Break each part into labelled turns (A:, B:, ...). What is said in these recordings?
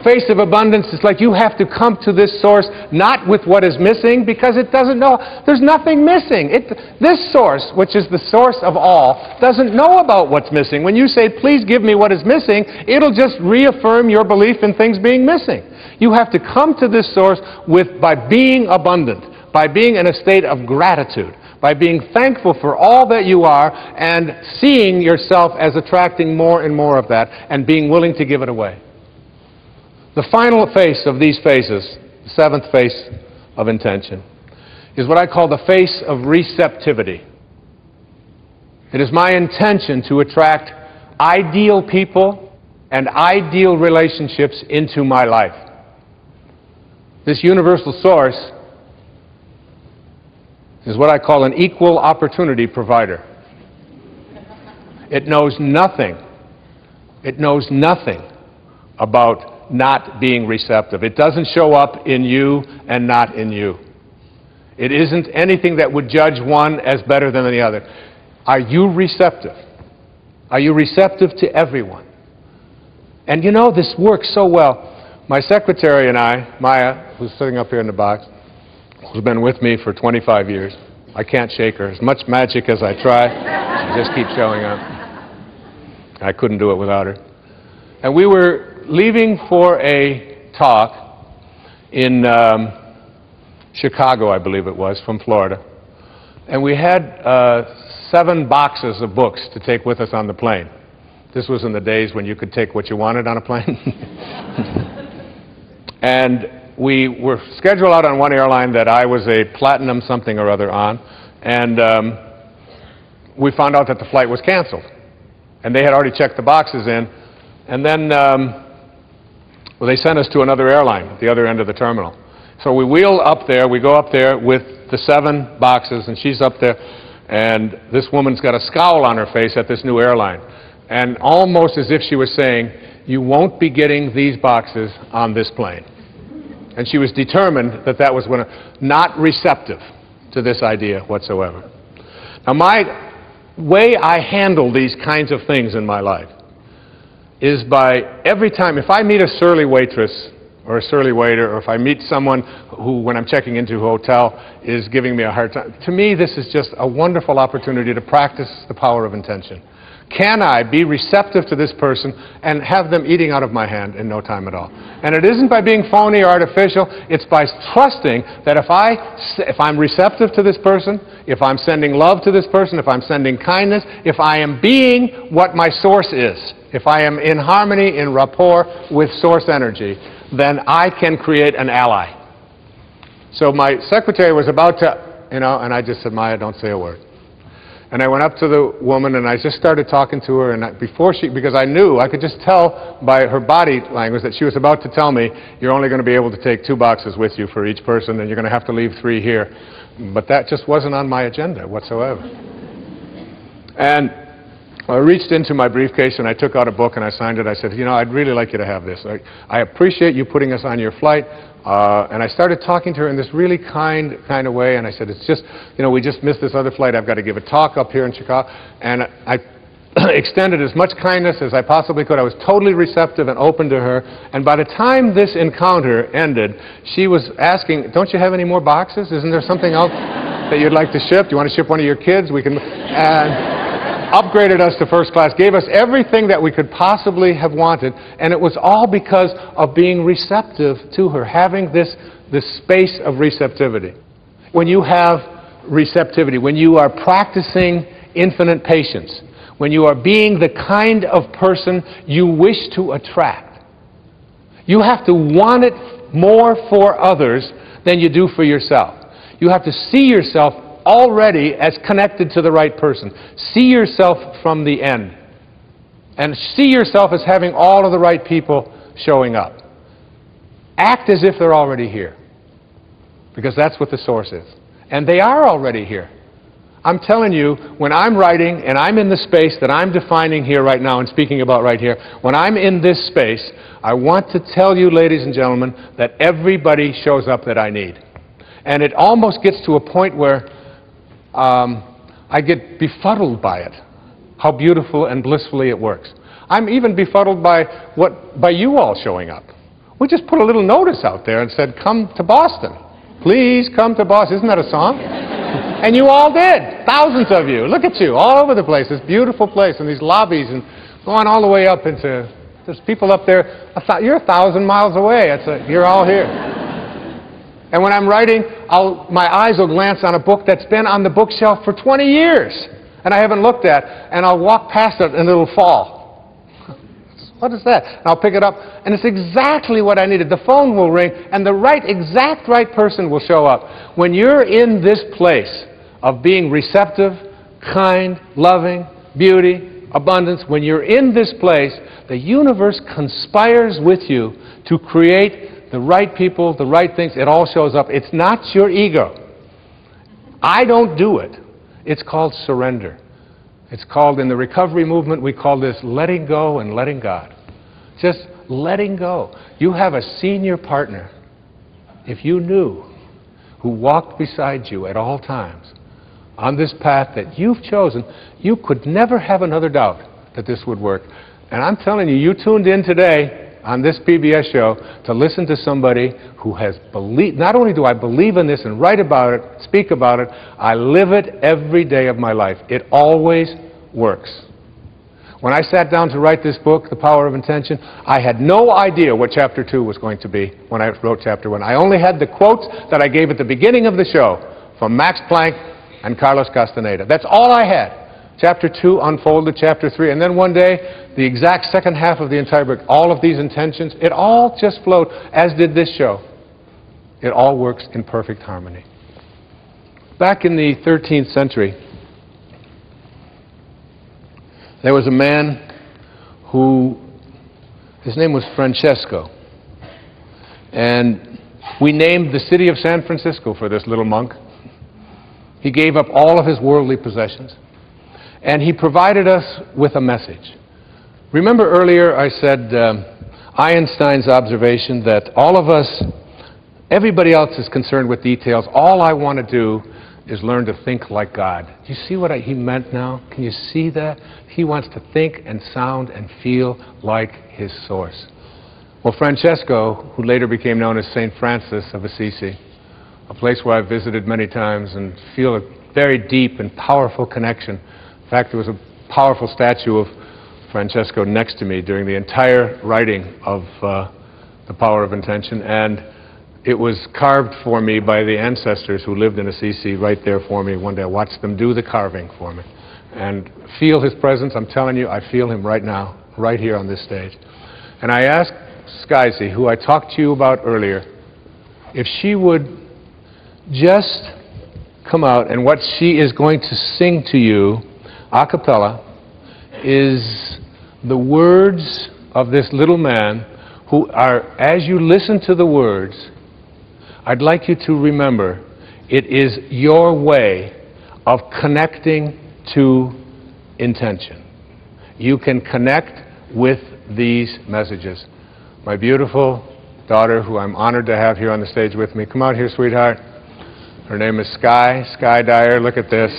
A: face of abundance is like you have to come to this source not with what is missing, because it doesn't know. There's nothing missing. This source, which is the source of all, doesn't know about what's missing. When you say, please give me what is missing, it'll just reaffirm your belief in things being missing. You have to come to this source by being abundant, by being in a state of gratitude, by being thankful for all that you are and seeing yourself as attracting more and more of that and being willing to give it away. The final face of these phases, the seventh face of intention, is what I call the face of receptivity. It is my intention to attract ideal people and ideal relationships into my life. This universal source is what I call an equal opportunity provider. It knows nothing. It knows nothing about not being receptive. It doesn't show up in you and not in you. It isn't anything that would judge one as better than the other. Are you receptive? Are you receptive to everyone? And you know, this works so well. My secretary and I, Maya, who's sitting up here in the box, who's been with me for 25 years. I can't shake her. As much magic as I try, she just keeps showing up. I couldn't do it without her. And we were leaving for a talk in Chicago, I believe it was, from Florida. And we had 7 boxes of books to take with us on the plane. This was in the days when you could take what you wanted on a plane. And we were scheduled out on one airline that I was a platinum something or other on, and we found out that the flight was canceled. And they had already checked the boxes in, and then well, they sent us to another airline at the other end of the terminal. So we wheel up there, we go up there with the 7 boxes, and she's up there, and this woman's got a scowl on her face at this new airline. And almost as if she was saying, you won't be getting these boxes on this plane. And she was determined that that was not receptive to this idea whatsoever. Now, my way I handle these kinds of things in my life is by every time, if I meet a surly waitress or a surly waiter, or if I meet someone who, when I'm checking into a hotel, is giving me a hard time, to me this is just a wonderful opportunity to practice the power of intention. Can I be receptive to this person and have them eating out of my hand in no time at all? And it isn't by being phony or artificial. It's by trusting that if I'm receptive to this person, if I'm sending love to this person, if I'm sending kindness, if I am being what my source is, if I am in harmony, in rapport with source energy, then I can create an ally. So my secretary was about to, and I just said, Maya, don't say a word. And I went up to the woman and I just started talking to her, and because I knew, I could just tell by her body language that she was about to tell me, you're only going to be able to take 2 boxes with you for each person and you're going to have to leave 3 here. But that just wasn't on my agenda whatsoever. And I reached into my briefcase and I took out a book and I signed it. I said, I'd really like you to have this. I appreciate you putting us on your flight. And I started talking to her in this really kind of way, and I said, it's just, we just missed this other flight. I've got to give a talk up here in Chicago. And I extended as much kindness as I possibly could. I was totally receptive and open to her. And by the time this encounter ended, she was asking, don't you have any more boxes? Isn't there something else that you'd like to ship? Do you want to ship one of your kids? We can... And upgraded us to first class, gave us everything that we could possibly have wanted, and it was all because of being receptive to her, having this space of receptivity. When you have receptivity, when you are practicing infinite patience, when you are being the kind of person you wish to attract, you have to want it more for others than you do for yourself. You have to see yourself already as connected to the right person. See yourself from the end. And see yourself as having all of the right people showing up. Act as if they're already here. Because that's what the source is. And they are already here. I'm telling you, when I'm writing and I'm in the space that I'm defining here right now and speaking about right here, when I'm in this space, I want to tell you, ladies and gentlemen, that everybody shows up that I need. And it almost gets to a point where I get befuddled by it, how beautiful and blissfully it works. I'm even befuddled by you all showing up. We just put a little notice out there and said, come to Boston. Please come to Boston. Isn't that a song? And you all did. Thousands of you. Look at you, all over the place. This beautiful place and these lobbies and going all the way up into, there's people up there. You're 1,000 miles away. You're all here. And when I'm writing, my eyes will glance on a book that's been on the bookshelf for 20 years and I haven't looked at, and I'll walk past it and it'll fall. What is that? And I'll pick it up, and it's exactly what I needed. The phone will ring, and the exact right person will show up. When you're in this place of being receptive, kind, loving, beauty, abundance, when you're in this place, the universe conspires with you to create the right people, the right things. It all shows up. It's not your ego. I don't do it. It's called surrender. It's called, in the recovery movement, we call this letting go and letting God. Just letting go. You have a senior partner, if you knew, who walked beside you at all times on this path that you've chosen. You could never have another doubt that this would work. And I'm telling you, you tuned in today on this PBS show to listen to somebody who has believed. Not only do I believe in this and write about it, speak about it, I live it every day of my life. It always works. When I sat down to write this book, The Power of Intention, I had no idea what Chapter 2 was going to be when I wrote Chapter 1. I only had the quotes that I gave at the beginning of the show from Max Planck and Carlos Castaneda. That's all I had. Chapter 2 unfolded, Chapter 3, and then one day, the exact second half of the entire book, all of these intentions, it all just flowed, as did this show. It all works in perfect harmony. Back in the 13th century, there was a man his name was Francesco, and we named the city of San Francisco for this little monk. He gave up all of his worldly possessions, and he provided us with a message. Remember earlier I said Einstein's observation that all of us, everybody else is concerned with details. All I want to do is learn to think like God. Do you see what he meant now? Can you see that? He wants to think and sound and feel like his source. Well, Francesco, who later became known as St. Francis of Assisi, a place where I've visited many times and feel a very deep and powerful connection. In fact, there was a powerful statue of Francesco next to me during the entire writing of The Power of Intention, and it was carved for me by the ancestors who lived in Assisi right there for me one day. I watched them do the carving for me and feel his presence. I'm telling you, I feel him right now, right here on this stage. And I asked Skyzy, who I talked to you about earlier, if she would just come out, and what she is going to sing to you a cappella is the words of this little man who are, as you listen to the words, I'd like you to remember, it is your way of connecting to intention. You can connect with these messages. My beautiful daughter, who I'm honored to have here on the stage with me, come out here, sweetheart. Her name is Sky Dyer. Look at this.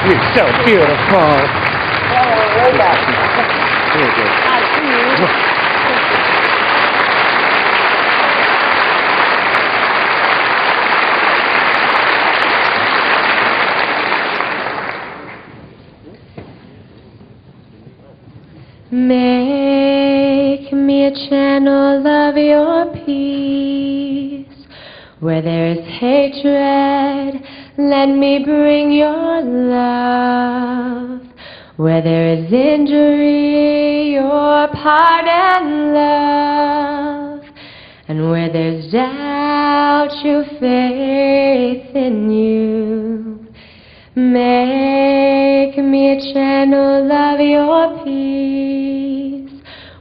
A: You're so beautiful.
B: Make me a channel of your peace. Where there is hatred, let me bring your love. Where there is injury, your pardon, love. And where there's doubt, your faith in you. Make me a channel of your peace.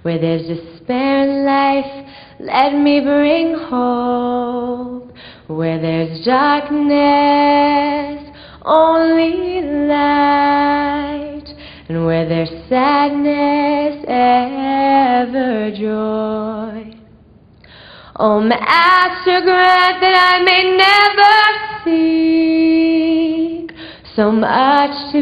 B: Where there's despair in life, let me bring hope. Where there's darkness, only light. And where there's sadness, ever joy. Oh, Master, grant that I may never seek so much to